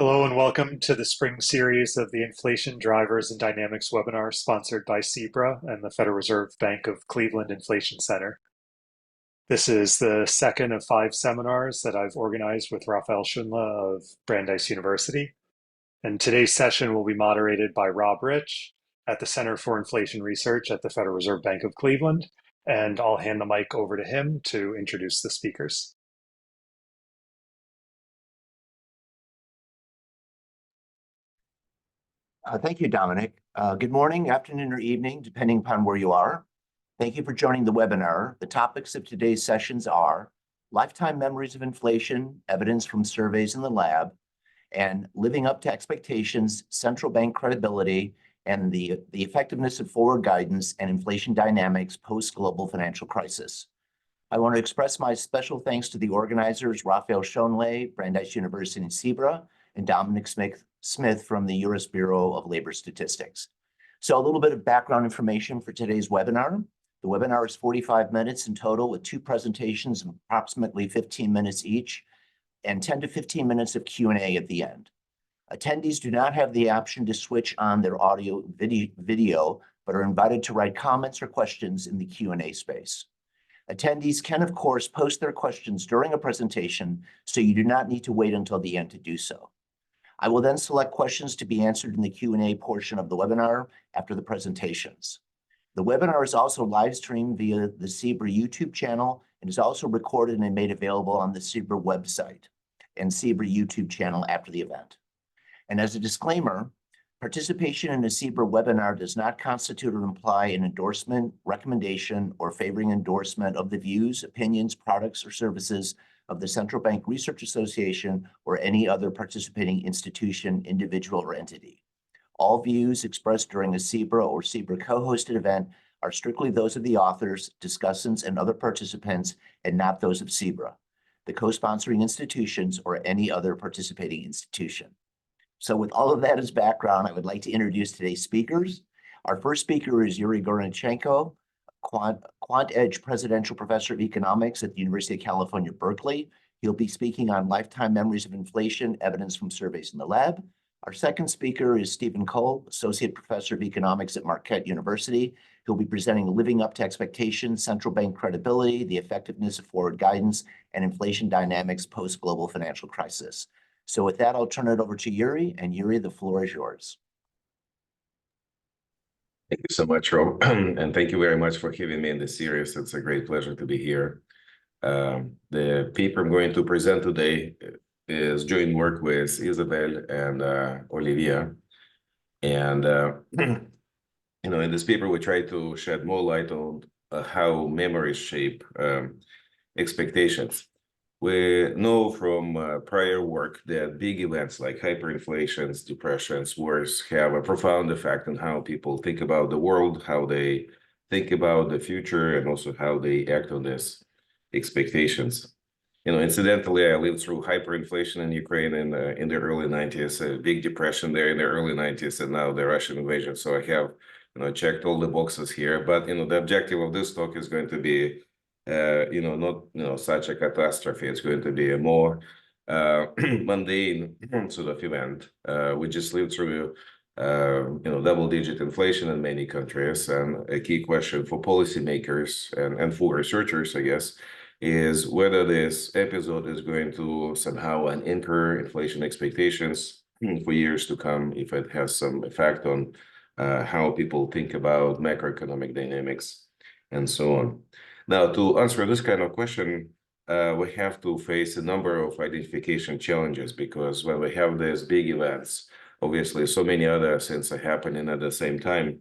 Hello and welcome to the spring series of the Inflation Drivers and Dynamics webinar sponsored by CEBRA and the Federal Reserve Bank of Cleveland Inflation Center. This is the second of 5 seminars that I've organized with Raphael Schunle of Brandeis University. And today's session will be moderated by Rob Rich at the Center for Inflation Research at the Federal Reserve Bank of Cleveland. And I'll hand the mic over to him to introduce the speakers. Thank you, Dominic. Good morning, afternoon, or evening, depending upon where you are. Thank you for joining the webinar. The topics of today's sessions are lifetime memories of inflation, evidence from surveys in the lab, and living up to expectations, central bank credibility, and the effectiveness of forward guidance and inflation dynamics post-global financial crisis. I want to express my special thanks to the organizers, Raphael Schunle, Brandeis University and CEBRA, and Dominic Smith from the U.S. Bureau of Labor Statistics. So a little bit of background information for today's webinar. The webinar is 45 minutes in total with 2 presentations of approximately 15 minutes each and 10 to 15 minutes of Q&A at the end. Attendees do not have the option to switch on their audio video, but are invited to write comments or questions in the Q&A space. Attendees can, of course, post their questions during a presentation, so you do not need to wait until the end to do so. I will then select questions to be answered in the Q&A portion of the webinar after the presentations. The webinar is also live streamed via the CEBRA YouTube channel and is also recorded and made available on the CEBRA website and CEBRA YouTube channel after the event. And as a disclaimer, participation in a CEBRA webinar does not constitute or imply an endorsement, recommendation, or favoring endorsement of the views, opinions, products, or services of the Central Bank Research Association or any other participating institution, individual, or entity. All views expressed during a CEBRA or CEBRA co-hosted event are strictly those of the authors, discussants, and other participants, and not those of CEBRA, the co-sponsoring institutions, or any other participating institution. So with all of that as background, I would like to introduce today's speakers. Our first speaker is Yuriy Gorodnichenko, Quantedge Presidential Professor of Economics at the University of California, Berkeley. He'll be speaking on lifetime memories of inflation, evidence from surveys in the lab. Our second speaker is Stephen Cole, Associate Professor of Economics at Marquette University. He'll be presenting Living Up to Expectations, Central Bank Credibility, the Effectiveness of Forward Guidance, and Inflation Dynamics Post-Global Financial Crisis. So with that, I'll turn it over to Yuriy, and Yuriy, the floor is yours. Thank you so much, Rob, and thank you very much for having me in this series. It's a great pleasure to be here. The paper I'm going to present today is joint work with Isabelle and Olivier. And, in this paper, we try to shed more light on how memories shape expectations. We know from prior work that big events like hyperinflations, depressions, wars have a profound effect on how people think about the world, how they think about the future, and also how they act on these expectations. Incidentally, I lived through hyperinflation in Ukraine in the early 90s, a big depression there in the early 90s, and now the Russian invasion. So I have, checked all the boxes here. But, the objective of this talk is going to be not such a catastrophe. It's going to be a more mundane sort of event. We just lived through, double-digit inflation in many countries, and a key question for policymakers and for researchers, I guess, is whether this episode is going to somehow anchor inflation expectations for years to come, if it has some effect on how people think about macroeconomic dynamics and so on. Now, to answer this kind of question, we have to face a number of identification challenges, because when we have these big events, obviously so many other things are happening at the same time.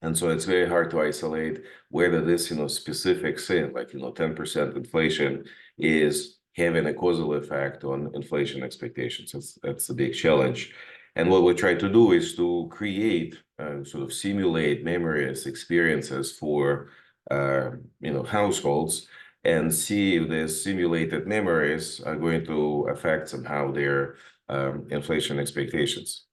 And so it's very hard to isolate whether this, specific thing, like, 10% inflation is having a causal effect on inflation expectations. That's a big challenge. And what we try to do is to create, sort of simulate memories, experiences for households, and see if the simulated memories are going to affect somehow their inflation expectations.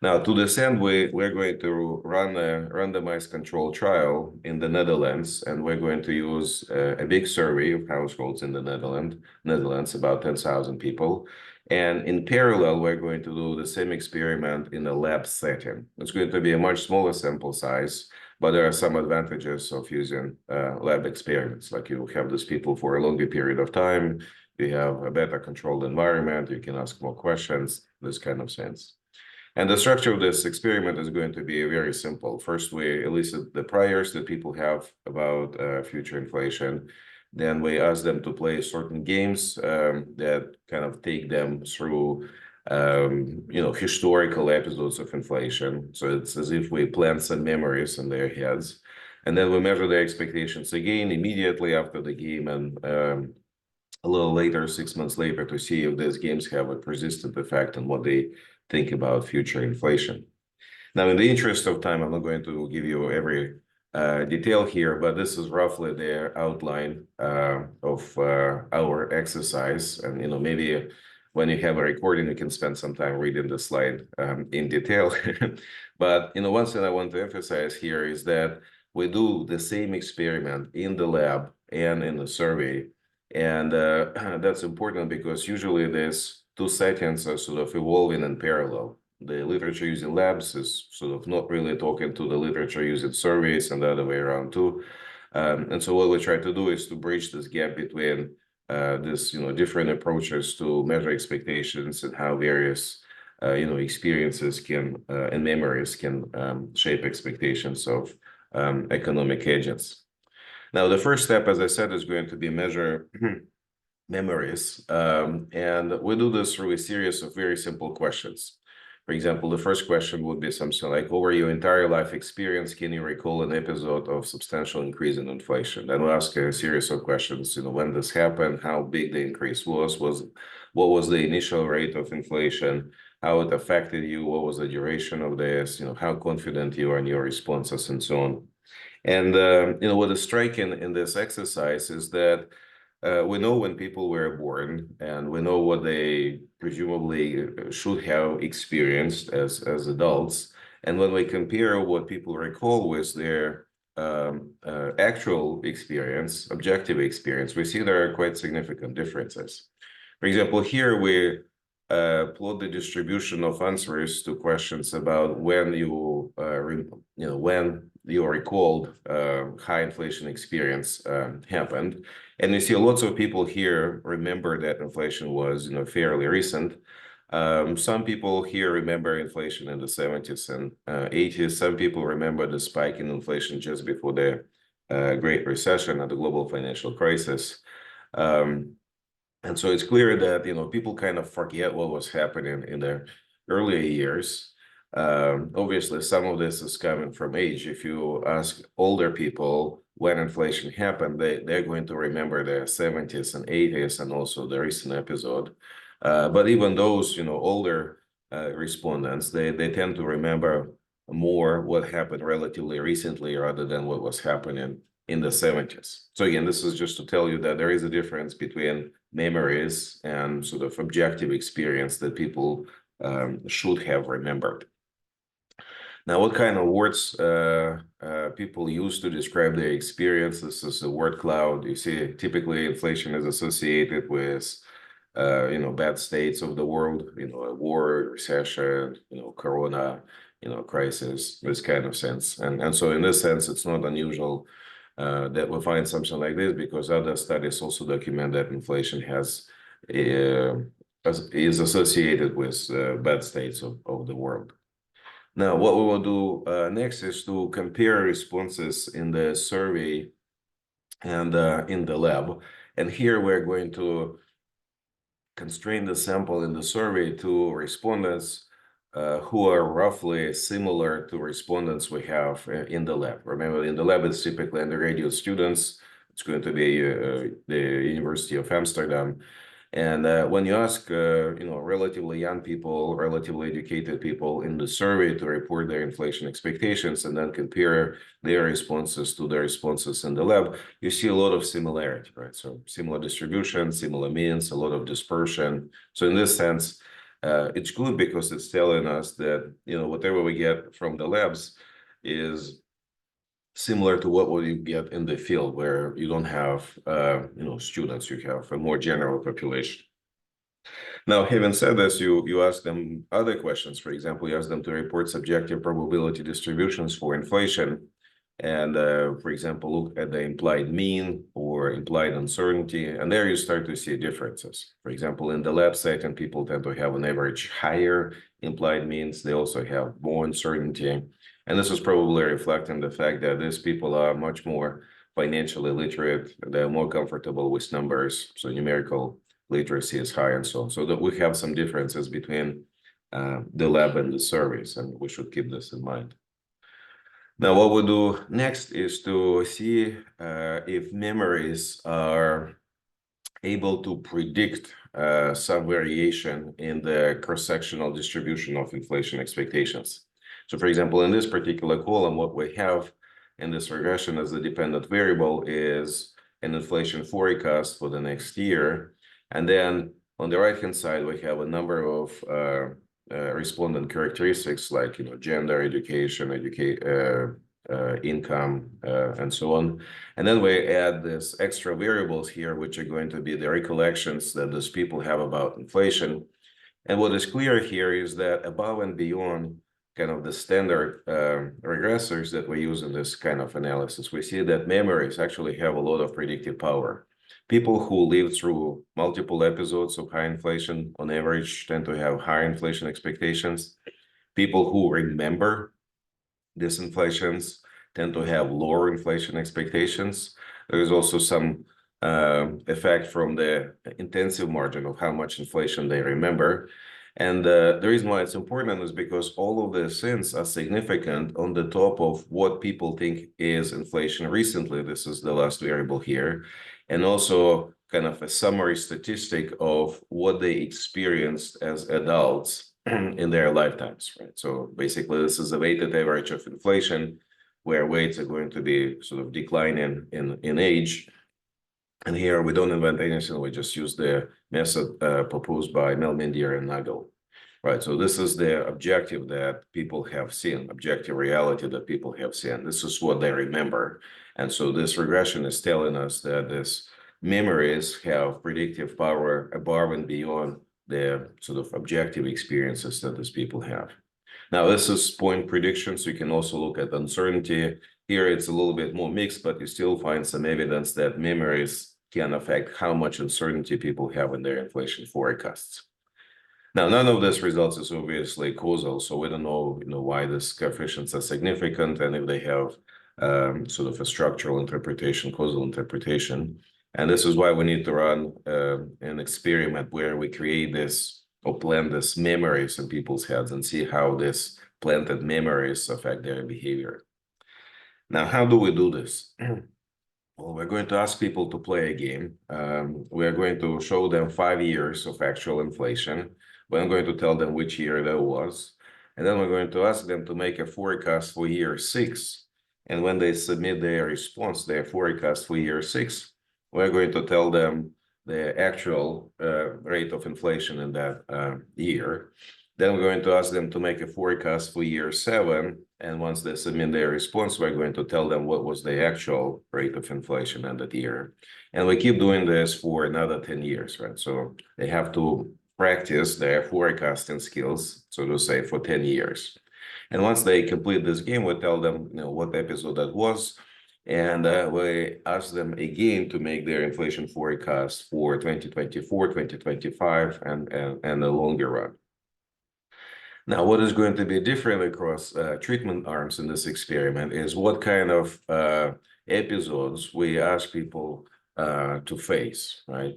Now, to this end, we're going to run a randomized controlled trial in the Netherlands, and we're going to use a big survey of households in the Netherlands, about 10,000 people. And in parallel, we're going to do the same experiment in a lab setting. It's going to be a much smaller sample size, but there are some advantages of using lab experiments. Like you have these people for a longer period of time, you have a better controlled environment, you can ask more questions, this kind of sense. And the structure of this experiment is going to be very simple. First, we elicit the priors that people have about future inflation. Then we ask them to play certain games that kind of take them through, historical episodes of inflation. So it's as if we plant some memories in their heads. And then we measure their expectations again immediately after the game and a little later, 6 months later, to see if these games have a persistent effect on what they think about future inflation. Now, in the interest of time, I'm not going to give you every detail here, but this is roughly the outline of our exercise. And maybe when you have a recording, you can spend some time reading the slide in detail. But one thing I want to emphasize here is that we do the same experiment in the lab and in the survey. And that's important because usually these two settings are sort of evolving in parallel. The literature using labs is sort of not really talking to the literature using surveys and the other way around too. And so what we try to do is to bridge this gap between this, different approaches to measure expectations and how various, experiences can and memories can shape expectations of economic agents. Now, the first step, as I said, is going to be measure memories. And we do this through a series of very simple questions. For example, the first question would be something like, over your entire life experience, can you recall an episode of substantial increase in inflation? Then we ask a series of questions, when this happened, how big the increase was what was the initial rate of inflation, how it affected you, what was the duration of this, how confident you are in your responses, and so on. And what is striking in this exercise is that we know when people were born, and we know what they presumably should have experienced as adults. And when we compare what people recall with their actual experience, objective experience, we see there are quite significant differences. For example, here we plot the distribution of answers to questions about when you recalled high inflation experience happened. And you see lots of people here remember that inflation was, fairly recent. Some people here remember inflation in the 70s and 80s. Some people remember the spike in inflation just before the Great Recession and the global financial crisis. And so it's clear that, people kind of forget what was happening in the earlier years. Obviously, some of this is coming from age. If you ask older people when inflation happened, they're going to remember the 70s and 80s and also the recent episode. But even those, older respondents, they tend to remember more what happened relatively recently rather than what was happening in the 70s. So again, this is just to tell you that there is a difference between memories and sort of objective experience that people should have remembered. Now, what kind of words people use to describe their experience? This is a word cloud. You see, typically inflation is associated with, bad states of the world, a war, recession, corona, crisis, this kind of sense. And so in this sense, it's not unusual that we find something like this because other studies also document that inflation is associated with bad states of the world. Now, what we will do next is to compare responses in the survey and in the lab. And here we're going to constrain the sample in the survey to respondents who are roughly similar to respondents we have in the lab. Remember, in the lab, it's typically undergraduate students. It's going to be the University of Amsterdam. And when you ask, relatively young people, relatively educated people in the survey to report their inflation expectations and then compare their responses to the responses in the lab, you see a lot of similarity, right? So similar distribution, similar means, a lot of dispersion. So in this sense, it's good because it's telling us that, whatever we get from the labs is similar to what you get in the field where you don't have, students, you have a more general population. Now, having said this, you ask them other questions. For example, you ask them to report subjective probability distributions for inflation. And for example, look at the implied mean or implied uncertainty. And there you start to see differences. For example, in the lab setting, people tend to have an average higher implied means. They also have more uncertainty. And this is probably reflecting the fact that these people are much more financially literate. They're more comfortable with numbers. So numerical literacy is high and so on. So that we have some differences between the lab and the surveys, and we should keep this in mind. Now, what we do next is to see if memories are able to predict some variation in the cross-sectional distribution of inflation expectations. So, for example, in this particular column, what we have in this regression as the dependent variable is an inflation forecast for the next year. And then on the right-hand side, we have a number of respondent characteristics like, gender, education, income, and so on. And then we add this extra variables here, which are going to be the recollections that those people have about inflation. And what is clear here is that above and beyond kind of the standard regressors that we use in this kind of analysis, we see that memories actually have a lot of predictive power. People who live through multiple episodes of high inflation on average tend to have higher inflation expectations. People who remember these inflations tend to have lower inflation expectations. There is also some effect from the intensive margin of how much inflation they remember. And the reason why it's important is because all of the things are significant on the top of what people think is inflation recently. This is the last variable here. And also kind of a summary statistic of what they experienced as adults in their lifetimes, right? So basically, this is a weighted average of inflation, where weights are going to be sort of declining in age. And here we don't invent anything, we just use the method proposed by Melmindier and Nagel. Right, so this is the objective that people have seen, objective reality that people have seen. This is what they remember. And so this regression is telling us that these memories have predictive power above and beyond the sort of objective experiences that these people have. Now, this is point prediction, so you can also look at uncertainty. Here, it's a little bit more mixed, but you still find some evidence that memories can affect how much uncertainty people have in their inflation forecasts. Now, none of this results is obviously causal, so we don't know, why these coefficients are significant and if they have sort of a structural interpretation, causal interpretation. And this is why we need to run an experiment where we create this or plant these memories in people's heads and see how these planted memories affect their behavior. Now, how do we do this? Well, we're going to ask people to play a game. We're going to show them 5 years of actual inflation. We're going to tell them which year that was. And then we're going to ask them to make a forecast for year 6. And when they submit their response, their forecast for year 6, we're going to tell them the actual rate of inflation in that year. Then we're going to ask them to make a forecast for year 7. And once they submit their response, we're going to tell them what was the actual rate of inflation in that year. And we keep doing this for another 10 years, right? So they have to practice their forecasting skills, so to say, for 10 years. And once they complete this game, we tell them, what episode that was. And we ask them again to make their inflation forecast for 2024, 2025, and the longer run. Now, what is going to be different across treatment arms in this experiment is what kind of episodes we ask people to face, right?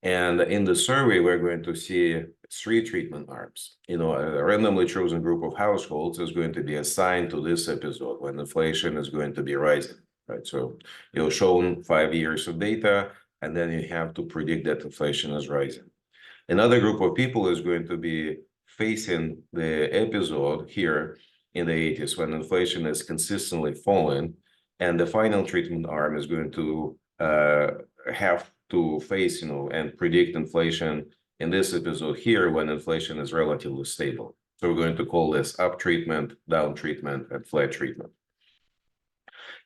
And in the survey, we're going to see 3 treatment arms. A randomly chosen group of households is going to be assigned to this episode when inflation is going to be rising, right? So you're shown 5 years of data, and then you have to predict that inflation is rising. Another group of people is going to be facing the episode here in the 80s when inflation is consistently falling, and the final treatment arm is going to have to face, and predict inflation in this episode here when inflation is relatively stable. So we're going to call this up treatment, down treatment, and flat treatment.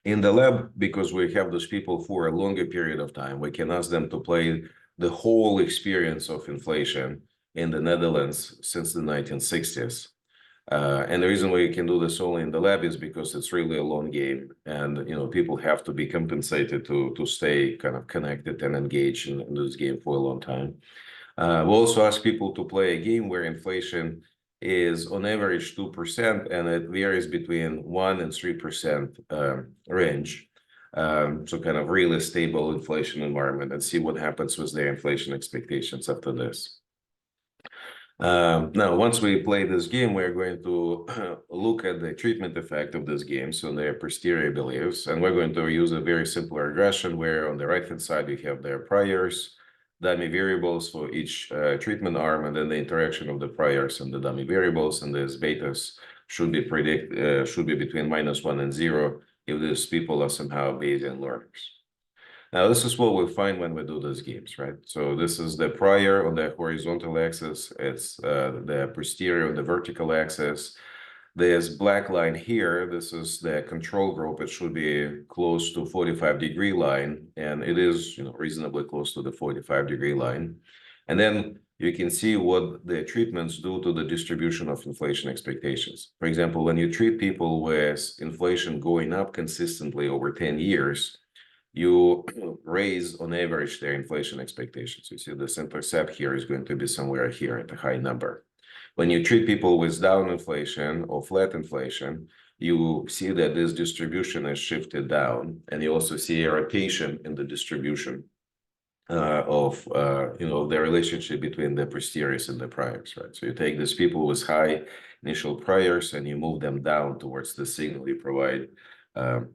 In the lab, because we have those people for a longer period of time, we can ask them to play the whole experience of inflation in the Netherlands since the 1960s. And the reason why you can do this only in the lab is because it's really a long game, and people have to be compensated to stay kind of connected and engaged in this game for a long time. We also ask people to play a game where inflation is on average 2%, and it varies between 1 and 3% range. So kind of really stable inflation environment, and see what happens with their inflation expectations after this. Now, once we play this game, we're going to look at the treatment effect of this game, so their posterior beliefs, and we're going to use a very simple regression where on the right-hand side you have their priors, dummy variables for each treatment arm, and then the interaction of the priors and the dummy variables, and these betas should be between -1 and 0 if these people are somehow Bayesian learners. Now, this is what we find when we do these games, right? So this is the prior on the horizontal axis. It's the posterior on the vertical axis. This black line here, this is the control group. It should be close to 45-degree line, and it is, reasonably close to the 45-degree line. And then you can see what the treatments do to the distribution of inflation expectations. For example, when you treat people with inflation going up consistently over 10 years, you raise on average their inflation expectations. You see this intercept here is going to be somewhere here at a high number. When you treat people with down inflation or flat inflation, you see that this distribution is shifted down, and you also see a rotation in the distribution of the relationship between the posteriors and the priors, right? So you take these people with high initial priors and you move them down towards the signal you provide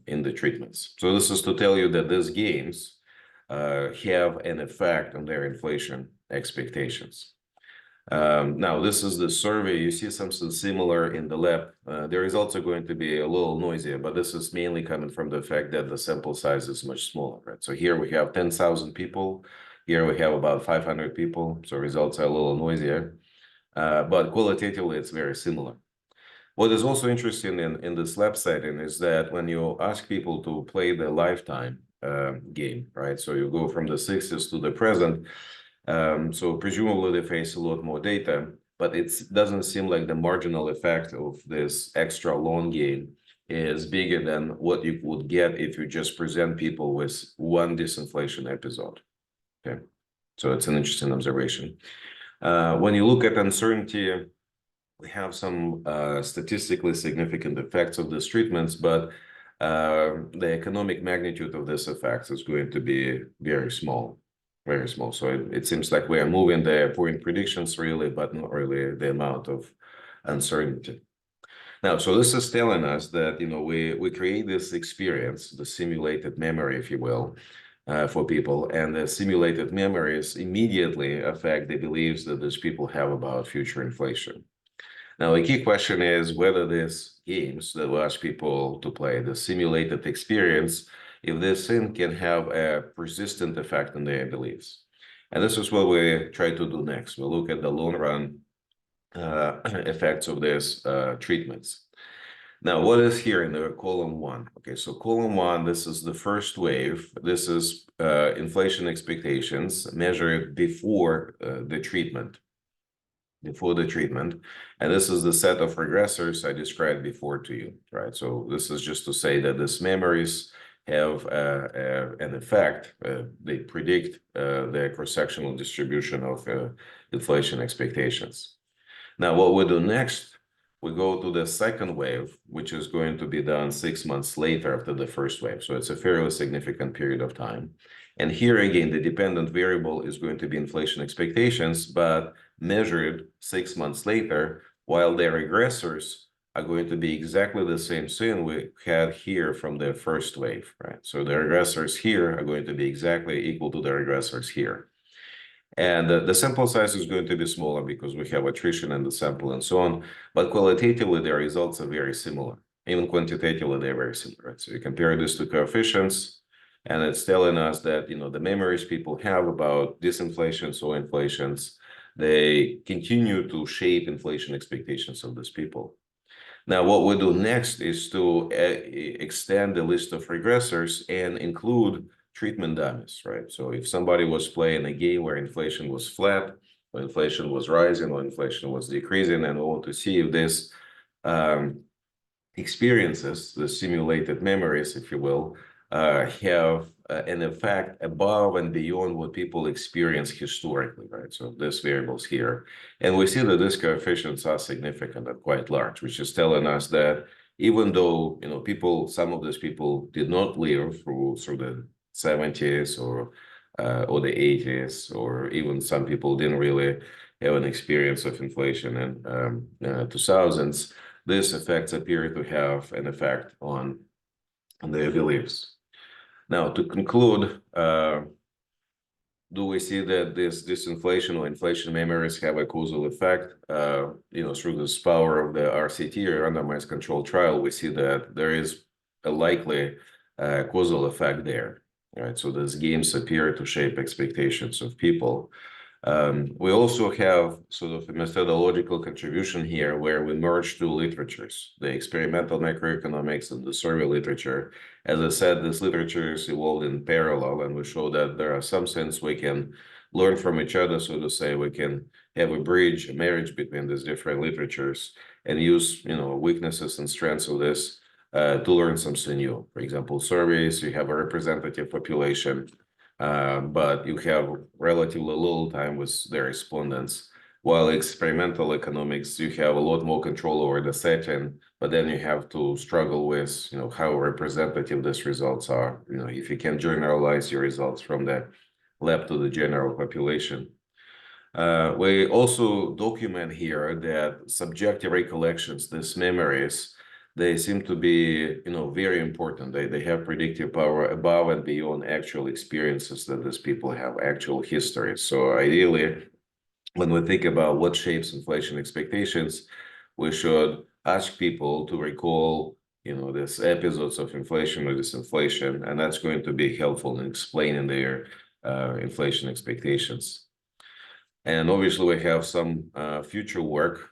in the treatments. So this is to tell you that these games have an effect on their inflation expectations. Now, this is the survey. You see something similar in the lab. The results are going to be a little noisier, but this is mainly coming from the fact that the sample size is much smaller, right? So here we have 10,000 people. Here we have about 500 people. So results are a little noisier, but qualitatively, it's very similar. What is also interesting in this lab setting is that when you ask people to play the lifetime game, right? So you go from the 60s to the present. So presumably they face a lot more data, but it doesn't seem like the marginal effect of this extra long game is bigger than what you would get if you just present people with one disinflation episode. Okay, so it's an interesting observation. When you look at uncertainty, we have some statistically significant effects of these treatments, but the economic magnitude of this effect is going to be very small, very small. So it seems like we are moving the point predictions really, but not really the amount of uncertainty. Now, so this is telling us that, we create this experience, the simulated memory, if you will, for people, and the simulated memories immediately affect the beliefs that these people have about future inflation. Now, the key question is whether these games that we ask people to play, the simulated experience, if this thing can have a persistent effect on their beliefs. And this is what we try to do next. We'll look at the long run effects of these treatments. Now, what is here in the column 1? Okay, so column 1, this is the first wave. This is inflation expectations measured before the treatment. And this is the set of regressors I described before to you, right? So this is just to say that these memories have an effect. They predict the cross-sectional distribution of inflation expectations. Now, what we do next, we go to the second wave, which is going to be done 6 months later after the first wave. So it's a fairly significant period of time. And here again, the dependent variable is going to be inflation expectations, but measured 6 months later, while the regressors are going to be exactly the same thing we had here from the first wave, right? So the regressors here are going to be exactly equal to the regressors here. And the sample size is going to be smaller because we have attrition in the sample and so on, but qualitatively, the results are very similar. Even quantitatively, they're very similar, right? So you compare this to coefficients, and it's telling us that, the memories people have about disinflations or inflations, they continue to shape inflation expectations of these people. Now, what we do next is to extend the list of regressors and include treatment dummies, right? So if somebody was playing a game where inflation was flat, when inflation was rising, when inflation was decreasing, and we want to see if this experiences, the simulated memories, if you will, have an effect above and beyond what people experience historically, right? So this variables here. And we see that these coefficients are significant and quite large, which is telling us that even though, some of these people did not live through the 70s or the 80s, or even some people didn't really have an experience of inflation in 2000s, these effects appear to have an effect on their beliefs. Now, to conclude, do we see that this disinflation or inflation memories have a causal effect? Through this power of the RCT, or randomized controlled trial, we see that there is a likely causal effect there. Right, so these games appear to shape expectations of people. We also have sort of a methodological contribution here where we merge two literatures, the experimental macroeconomics and the survey literature. As I said, this literature is evolved in parallel, and we show that there are some sense we can learn from each other, so to say. We can have a bridge, a marriage between these different literatures, and use weaknesses and strengths of this to learn something new. For example, surveys, you have a representative population, but you have relatively little time with their respondents. While experimental economics, you have a lot more control over the setting, but then you have to struggle with, how representative these results are. If you can generalize your results from the lab to the general population. We also document here that subjective recollections, these memories, they seem to be, very important. They have predictive power above and beyond actual experiences that these people have, actual history. So ideally, when we think about what shapes inflation expectations, we should ask people to recall, these episodes of inflation or disinflation, and that's going to be helpful in explaining their inflation expectations. And obviously, we have some future work.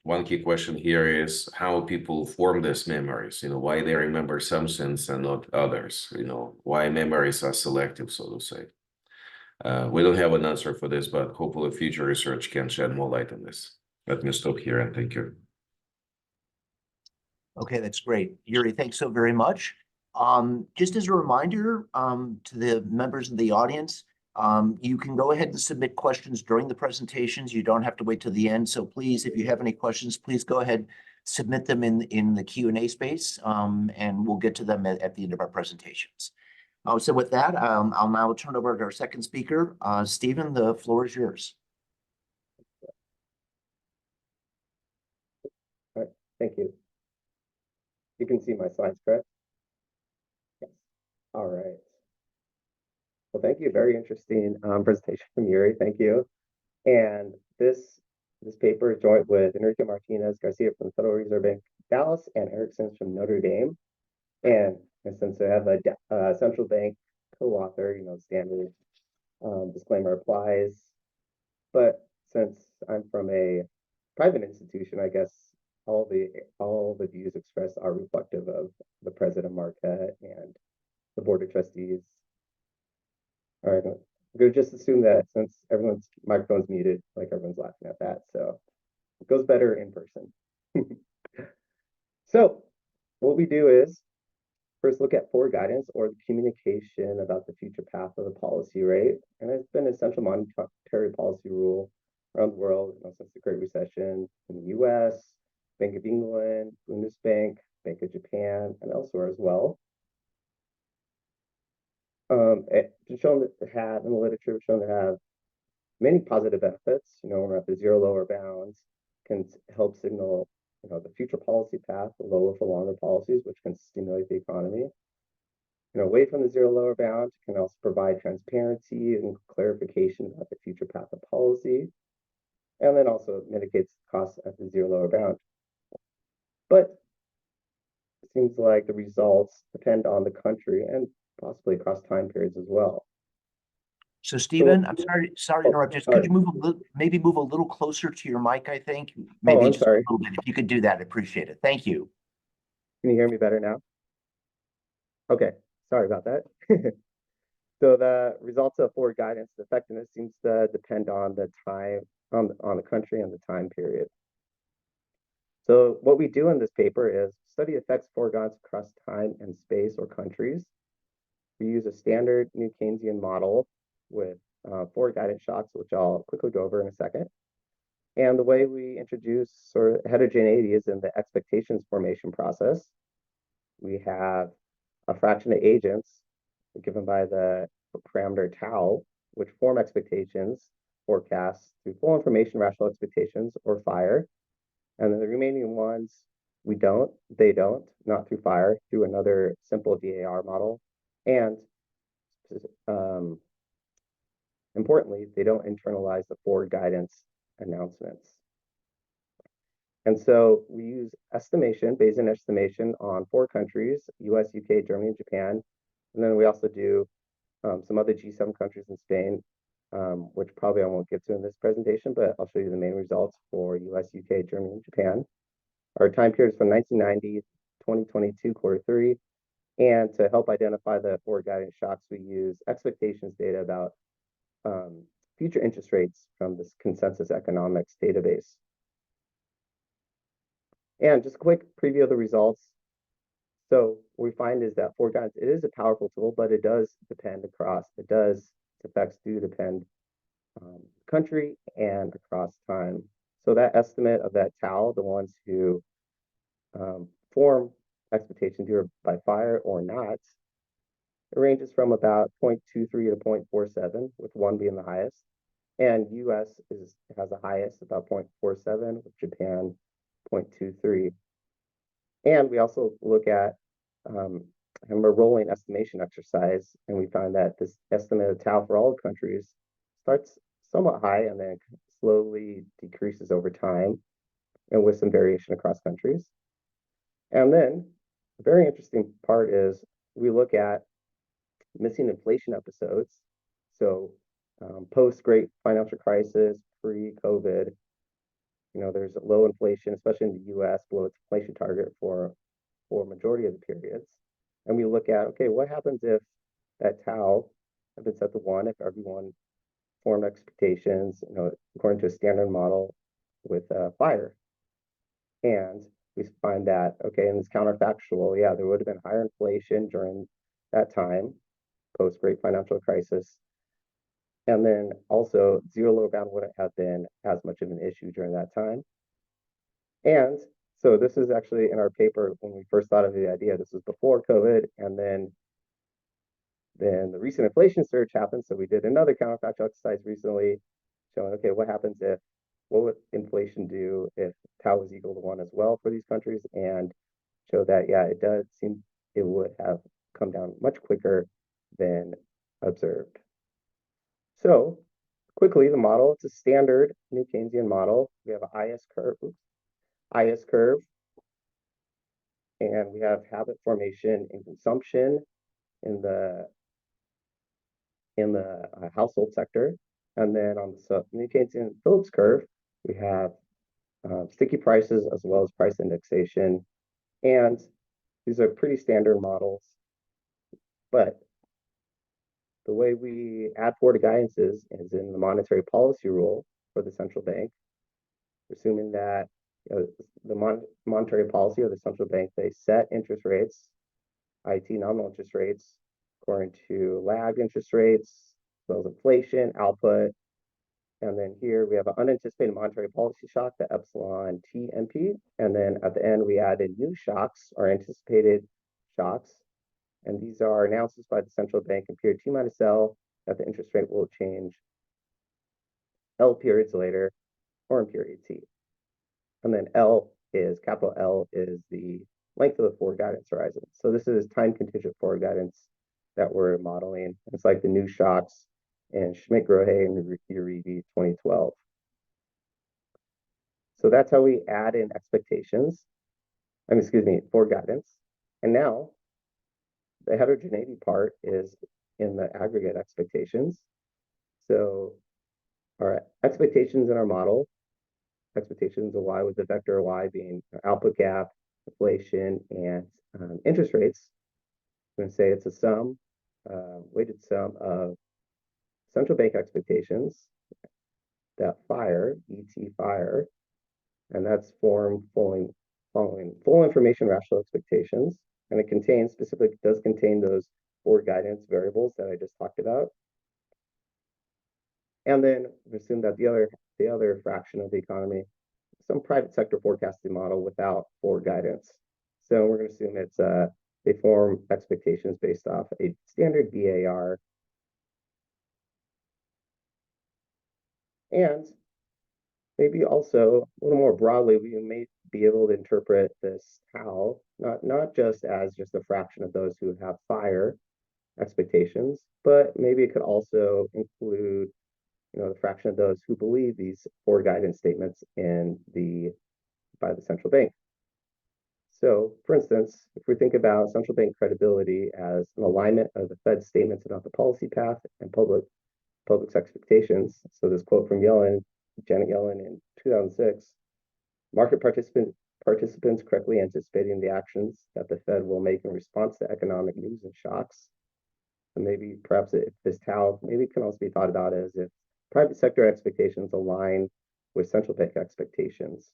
One key question here is how people form these memories, why they remember some things and not others, why memories are selective, so to say. We don't have an answer for this, but hopefully future research can shed more light on this. Let me stop here and thank you. Okay, that's great. Yuriy, thanks so very much. Just as a reminder to the members of the audience, you can go ahead and submit questions during the presentations. You don't have to wait till the end. So please, if you have any questions, please go ahead, submit them in the Q&A space, and we'll get to them at the end of our presentations. So with that, I'll now turn over to our second speaker. Stephen, the floor is yours. All right, thank you. You can see my slides, correct? Yes. All right. Well, thank you. Very interesting presentation from Yuriy. Thank you. And this paper is joint with Enrique Martinez Garcia from the Federal Reserve Bank of Dallas and Eric Sims from Notre Dame. And since I have a central bank co-author, standard disclaimer applies. But since I'm from a private institution, I guess all the views expressed are reflective of the president of Marquette and the board of trustees. All right, I'm going to just assume that since everyone's microphone's muted, like everyone's laughing at that, so it goes better in person. So what we do is first look at forward guidance or the communication about the future path of the policy rate, and it's been an essential monetary policy rule around the world since the Great Recession in the U.S., Bank of England, Bundesbank, Bank of Japan, and elsewhere as well. It's shown that in the literature, shown to have many positive benefits. We're at the zero lower bounds, can help signal, the future policy path, the lower for longer policies, which can stimulate the economy. Away from the zero lower bound, can also provide transparency and clarification about the future path of policy, and then also mitigates costs at the zero lower bound. But it seems like the results depend on the country and possibly across time periods as well. So Stephen, I'm sorry to interrupt. Just could you maybe move a little closer to your mic, I think? Maybe I'm just sorry. a little bit. If you could do that, I appreciate it. Thank you. Can you hear me better now? Okay, sorry about that. So the results of forward guidance effectiveness seems to depend on the time, on the country and the time period. So what we do in this paper is study effects of forward guidance across time and space or countries. We use a standard New Keynesian model with forward guidance shocks, which I'll quickly go over in a second. And the way we introduce sort of heterogeneity is in the expectations formation process. We have a fraction of agents given by the parameter tau, which form expectations, forecasts through full information rational expectations or FIRE. And then the remaining ones, they don't, not through FIRE, through another simple DAR model. And importantly, they don't internalize the forward guidance announcements. And so we use estimation, Bayesian estimation on 4 countries, US, UK, Germany, and Japan. And then we also do some other G7 countries in Spain, which probably I won't get to in this presentation, but I'll show you the main results for US, UK, Germany, and Japan. Our time period is from 1990 to 2022, Q3. And to help identify the forward guidance shocks, we use expectations data about future interest rates from this consensus economics database. And just a quick preview of the results. So what we find is that forward guidance, it is a powerful tool, but it does depend across, its effects do depend country and across time. So that estimate of that tau, the ones who form expectations either by FIRE or not, it ranges from about 0.23 to 0.47, with 1 being the highest. And US has the highest, about 0.47, with Japan 0.23. And we also look at a rolling estimation exercise, and we find that this estimate of tau for all countries starts somewhat high and then slowly decreases over time, and with some variation across countries. And then the very interesting part is we look at missing inflation episodes. So post-Great Financial Crisis, pre-COVID, there's low inflation, especially in the US, below its inflation target for majority of the periods. And we look at, okay, what happens if that tau had been set to 1, if everyone formed expectations, according to a standard model with FIRE. And we find that, okay, in this counterfactual, yeah, there would have been higher inflation during that time, post-Great Financial Crisis. And then also zero lower bound wouldn't have been as much of an issue during that time. And so this is actually in our paper when we first thought of the idea. This was before COVID, and then the recent inflation surge happened. So we did another counterfactual exercise recently showing, okay, what would inflation do if tau was equal to 1 as well for these countries? And show that, yeah, it does seem it would have come down much quicker than observed. So quickly, the model, it's a standard New Keynesian model. We have an IS curve, and we have habit formation and consumption in the household sector. And then on the New Keynesian Phillips curve, we have sticky prices as well as price indexation. And these are pretty standard models. But the way we add forward guidance is in the monetary policy rule for the central bank, assuming that the monetary policy of the central bank, they set interest rates, IT nominal interest rates, according to lagged interest rates, as well as inflation, output. And then here we have an unanticipated monetary policy shock, the epsilon TMP. And then at the end, we added new shocks or anticipated shocks. And these are announcements by the central bank in period T minus L that the interest rate will change L periods later or in period T. And then capital L is the length of the forward guidance horizon. So this is time contingent forward guidance that we're modeling. It's like the new shocks in Schmidt-Grohe and Yuriy 2012. So that's how we add in expectations. Forward guidance. And now the heterogeneity part is in the aggregate expectations. So our expectations in our model, expectations of Y with the vector Y being output gap, inflation, and interest rates. I'm going to say it's a sum weighted sum of central bank expectations that fire, ET fire, and that's formed following full information rational expectations, and it does contain those forward guidance variables that I just talked about. And then we assume that the other fraction of the economy, some private sector forecasting model without forward guidance. So we're going to assume it's they form expectations based off a standard VAR. And maybe also a little more broadly, we may be able to interpret this tau not just as just a fraction of those who have fire expectations, but maybe it could also include, the fraction of those who believe these forward guidance statements by the central bank. So, for instance, if we think about central bank credibility as an alignment of the Fed's statements about the policy path and public's expectations. So this quote from Janet Yellen in 2006, market participants correctly anticipating the actions that the Fed will make in response to economic news and shocks. And maybe perhaps if this tau maybe can also be thought about as if private sector expectations align with central bank expectations.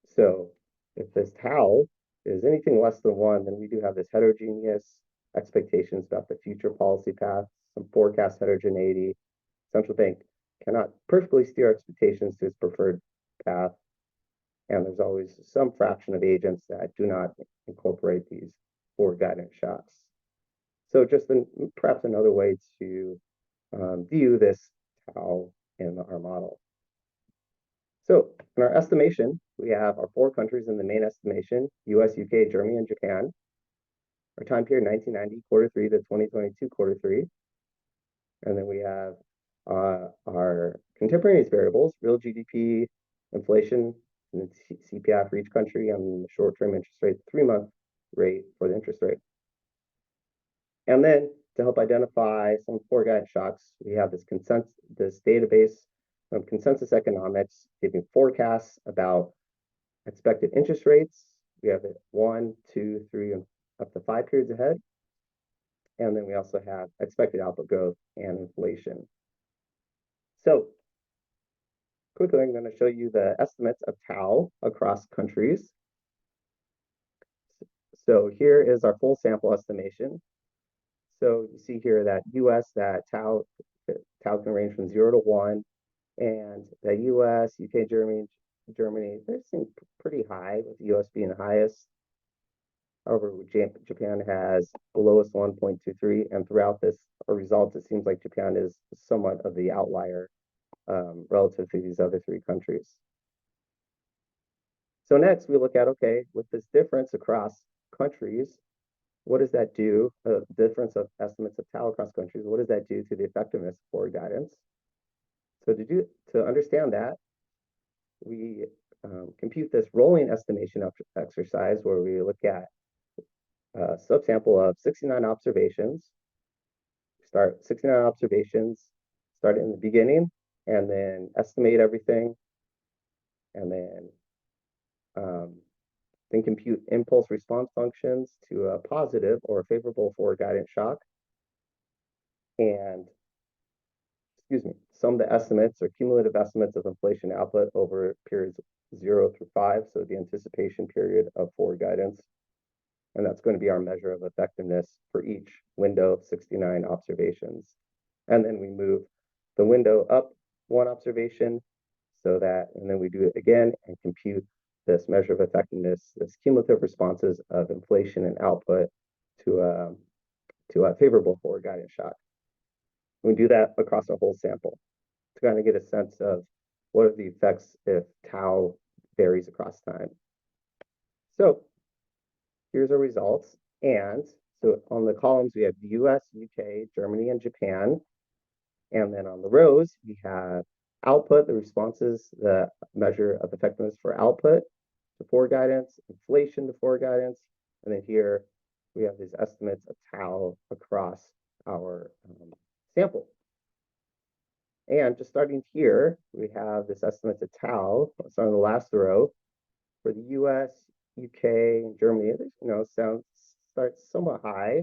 So if this tau is anything less than 1, then we do have this heterogeneous expectations about the future policy path, some forecast heterogeneity. Central bank cannot perfectly steer expectations to its preferred path, and there's always some fraction of agents that do not incorporate these forward guidance shocks. So just perhaps another way to view this tau in our model. So in our estimation, we have our 4 countries in the main estimation: US, UK, Germany, and Japan. Our time period 1990 Q3 to 2022 Q3. And then we have our contemporaneous variables: real GDP, inflation, and the CPI for each country, and the short-term interest rate, 3-month rate for the interest rate. And then to help identify some forward guidance shocks, we have this database of consensus economics giving forecasts about expected interest rates. We have it 1, 2, 3, and up to 5 periods ahead. And then we also have expected output growth and inflation. So quickly, I'm going to show you the estimates of tau across countries. So here is our full sample estimation. So you see here that US, that tau can range from 0 to 1, and the US, UK, Germany, they seem pretty high, with the US being the highest. However, Japan has the lowest 1.23, and throughout this results, it seems like Japan is somewhat of the outlier relative to these other 3 countries. So next, we look at, okay, with this difference across countries, what does that do? Difference of estimates of tau across countries, what does that do to the effectiveness of forward guidance? So to understand that, we compute this rolling estimation exercise where we look at a subsample of 69 observations. Start 69 observations, start in the beginning, and then estimate everything, and then compute impulse response functions to a positive or a favorable forward guidance shock. And, sum the estimates or cumulative estimates of inflation output over periods 0 through 5, so the anticipation period of forward guidance. And that's going to be our measure of effectiveness for each window of 69 observations. And then we move the window up 1 observation and then we do it again and compute this measure of effectiveness, this cumulative responses of inflation and output to a favorable forward guidance shock. We do that across a whole sample to kind of get a sense of what are the effects if tau varies across time. So here's our results. And so on the columns, we have the US, UK, Germany, and Japan. And then on the rows, we have output, the responses, the measure of effectiveness for output to forward guidance, inflation to forward guidance. And then here we have these estimates of tau across our sample. And just starting here, we have this estimates of tau. So on the last row, for the US, UK, and Germany, starts somewhat high.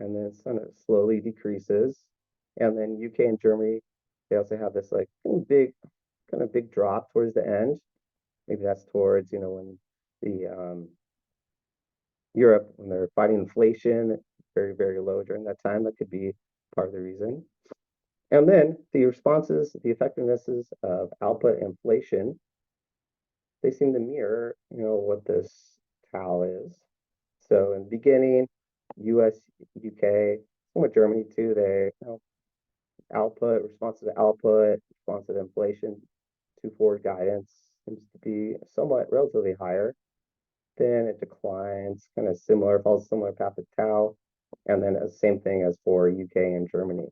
and then it kind of slowly decreases. And then UK and Germany, they also have this like kind of big drop towards the end. Maybe that's towards, when the Europe, when they're fighting inflation, very, very low during that time. That could be part of the reason. And then the responses, the effectivenesses of output inflation, they seem to mirror, what this tau is. So in the beginning, US, UK, somewhat Germany too, they, output, response to output, response to inflation, to forward guidance seems to be somewhat relatively higher. Then it declines, kind of similar, follows a similar path of tau. And then the same thing as for UK and Germany.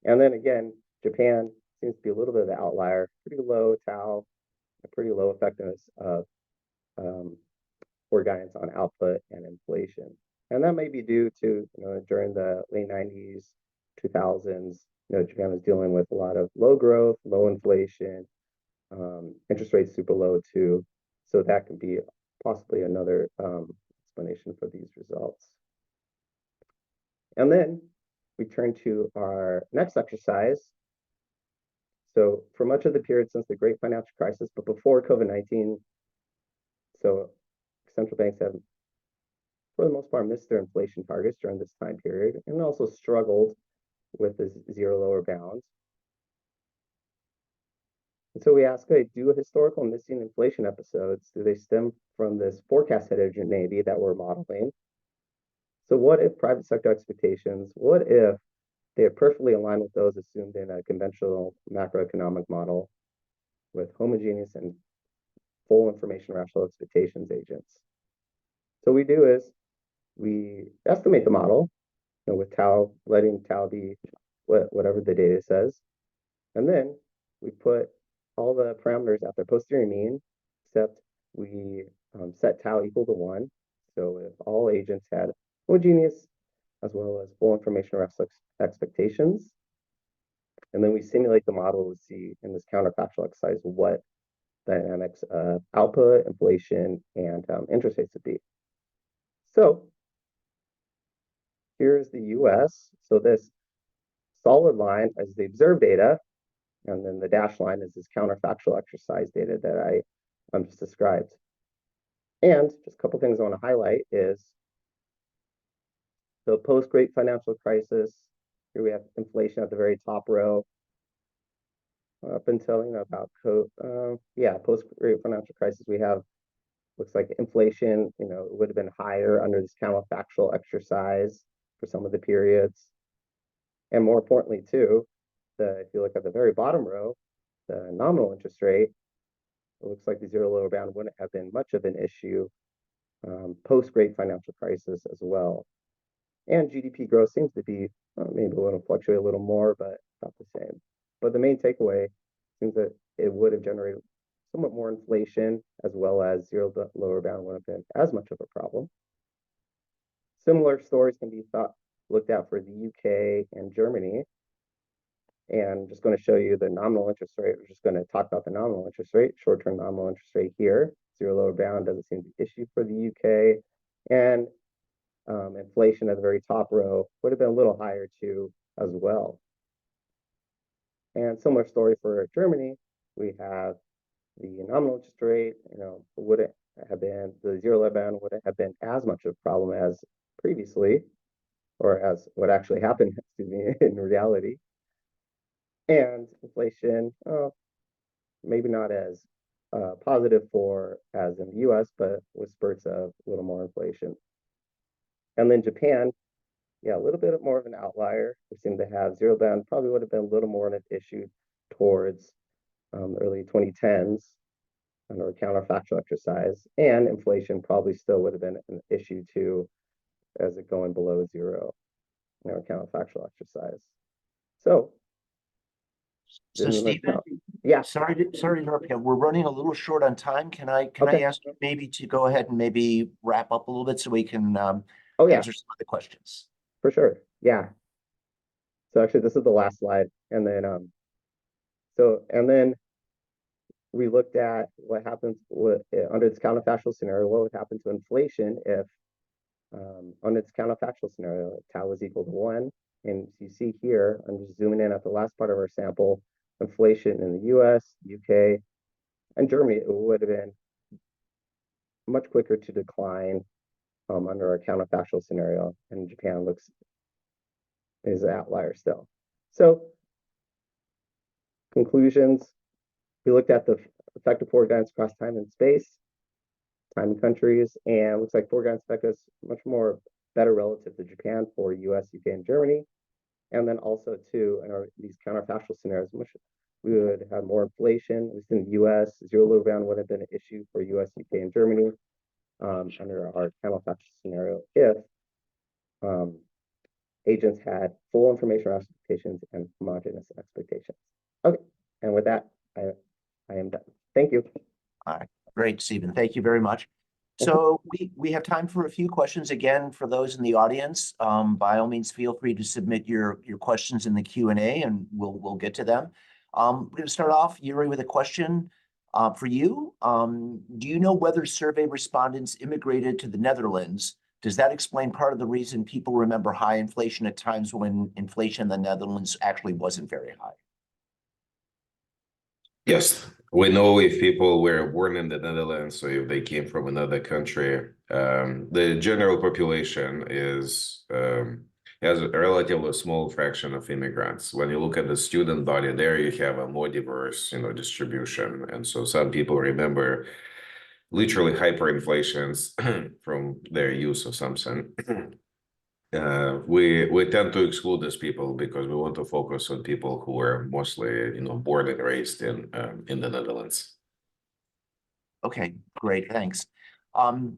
And then again, Japan seems to be a little bit of the outlier, pretty low tau, a pretty low effectiveness of forward guidance on output and inflation. And that may be due to, during the late 90s, 2000s, Japan was dealing with a lot of low growth, low inflation, interest rates super low too. So that could be possibly another explanation for these results. And then we turn to our next exercise. So for much of the period since the Great Financial Crisis, but before COVID-19, so central banks have, for the most part, missed their inflation targets during this time period, and also struggled with the zero lower bound. And so we ask, do historical missing inflation episodes, do they stem from this forecast heterogeneity that we're modeling? So what if private sector expectations, what if they are perfectly aligned with those assumed in a conventional macroeconomic model with homogeneous and full information rational expectations agents? So what we do is we estimate the model, with tau, letting tau be whatever the data says. And then we put all the parameters at their posterior mean, except we set tau equal to 1. So if all agents had homogeneous as well as full information rational expectations, and then we simulate the model to see in this counterfactual exercise what dynamics of output, inflation, and interest rates would be. So here's the US. So this solid line is the observed data, and then the dashed line is this counterfactual exercise data that I just described. And just a couple things I want to highlight is, so post-Great Financial Crisis, here we have inflation at the very top row, up until, about post-Great Financial Crisis, we have, looks like inflation, would have been higher under this counterfactual exercise for some of the periods. And more importantly, too, if you look at the very bottom row, the nominal interest rate, it looks like the zero lower bound wouldn't have been much of an issue post-Great Financial Crisis as well. And GDP growth seems to be maybe a little fluctuate a little more, but not the same. But the main takeaway seems that it would have generated somewhat more inflation, as well as zero lower bound wouldn't have been as much of a problem. Similar stories can be looked at for the UK and Germany. And I'm just going to show you the nominal interest rate. We're just going to talk about the nominal interest rate, short-term nominal interest rate here. Zero lower bound doesn't seem to be an issue for the UK. And inflation at the very top row would have been a little higher too as well. And similar story for Germany. We have the nominal interest rate, wouldn't have been, the zero lower bound wouldn't have been as much of a problem as previously, or as what actually happened, in reality. And inflation, maybe not as positive as in the US, but with spurts of a little more inflation. And then Japan, a little bit more of an outlier. We seem to have zero bound, probably would have been a little more of an issue towards the early 2010s under a counterfactual exercise. And inflation probably still would have been an issue too, as it going below zero in our counterfactual exercise. So Stephen, yeah, sorry to interrupt you. We're running a little short on time. Can I ask you maybe to go ahead and maybe wrap up a little bit so we can answer some of the questions? For sure. Yeah. So actually, this is the last slide, and then then we looked at what happens under this counterfactual scenario. What would happen to inflation if On its counterfactual scenario, tau is equal to 1. And you see here, I'm just zooming in at the last part of our sample, inflation in the US, UK, and Germany, it would have been much quicker to decline under our counterfactual scenario, and Japan is an outlier still. So, conclusions, we looked at the effect of forward guidance across time and space, time and countries, and it looks like forward guidance effect is much more better relative to Japan for US, UK, and Germany. And then also too, in these counterfactual scenarios, which we would have more inflation, at least in the US, zero low bound would have been an issue for US, UK, and Germany under our counterfactual scenario if agents had full information expectations and homogeneous expectations. Okay, and with that, I am done. Thank you. All right, great, Stephen. Thank you very much. So we have time for a few questions again for those in the audience. By all means, feel free to submit your questions in the Q&A, and we'll get to them. We're going to start off, Yuriy, with a question for you. Do you know whether survey respondents immigrated to the Netherlands? Does that explain part of the reason people remember high inflation at times when inflation in the Netherlands actually wasn't very high? Yes, we know if people were born in the Netherlands or if they came from another country. The general population has a relatively small fraction of immigrants. When you look at the student body, there you have a more diverse, distribution, and so some people remember literally hyperinflations from their use of something. We tend to exclude these people because we want to focus on people who are mostly, born and raised in the Netherlands. Okay, great, thanks.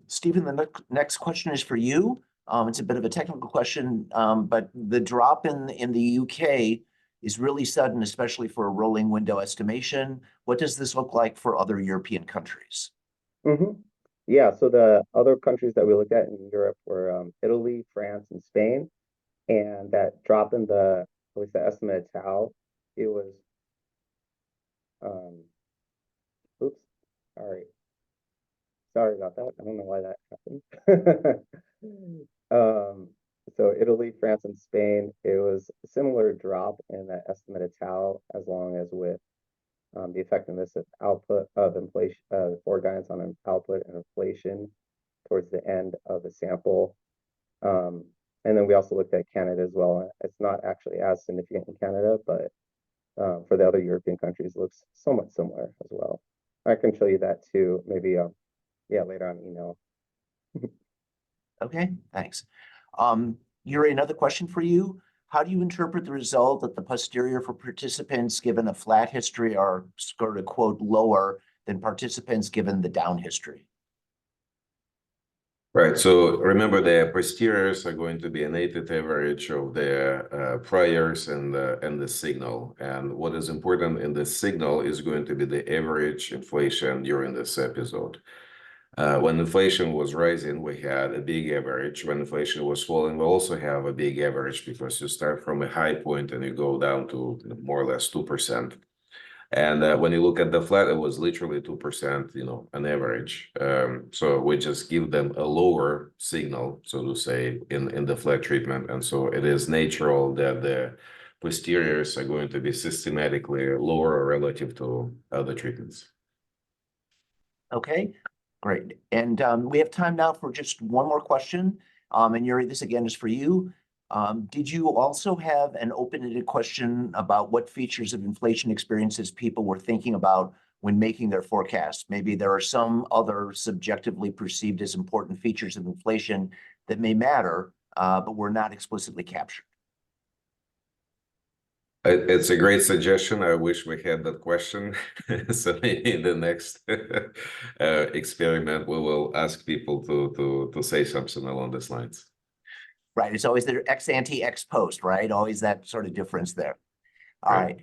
Stephen, the next question is for you. It's a bit of a technical question, but the drop in the UK is really sudden, especially for a rolling window estimation. What does this look like for other European countries? Yeah, so the other countries that we looked at in Europe were Italy, France, and Spain. And that drop in at least the estimated tau, it was, oops, sorry about that. I don't know why that happened. So Italy, France, and Spain, it was a similar drop in that estimated tau as long as with the effectiveness of output of inflation, forward guidance on output and inflation towards the end of the sample. And then we also looked at Canada as well. It's not actually as significant in Canada, but for the other European countries, it looks somewhat similar as well. I can show you that too, maybe, yeah, later on email. Okay, thanks. Yuriy, another question for you. How do you interpret the result that the posterior for participants given a flat history are scored a quote lower than participants given the down history? Right. So remember, the posteriors are going to be a native average of the priors and the signal. And what is important in the signal is going to be the average inflation during this episode. When inflation was rising, we had a big average. When inflation was falling, we also have a big average because you start from a high point and you go down to more or less 2%. And when you look at the flat, it was literally 2%, an average. So we just give them a lower signal, so to say, in the flat treatment. And so it is natural that the posteriors are going to be systematically lower relative to other treatments. Okay, great. And we have time now for just one more question. And Yuriy, this again is for you. Did you also have an open-ended question about what features of inflation experiences people were thinking about when making their forecast? Maybe there are some other subjectively perceived as important features of inflation that may matter, but were not explicitly captured. It's a great suggestion. I wish we had that question. So maybe in the next experiment, we will ask people to say something along these lines. Right. It's always the ex ante, ex post, right? Always that sort of difference there. All right.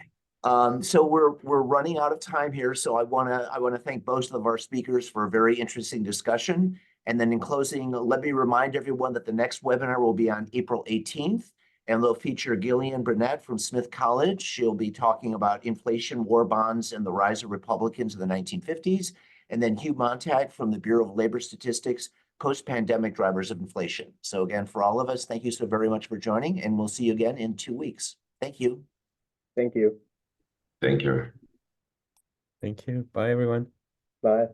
So we're running out of time here. So I wanna thank both of our speakers for a very interesting discussion. And then in closing, let me remind everyone that the next webinar will be on April 18th. And they'll feature Gillian Burnett from Smith College. She'll be talking about inflation, war bonds, and the rise of Republicans in the 1950s. And then Hugh Montag from the Bureau of Labor Statistics post-pandemic drivers of inflation. So again, for all of us, thank you so very much for joining, and we'll see you again in 2 weeks. Thank you. Thank you. Thank you. Thank you. Bye, everyone. Bye.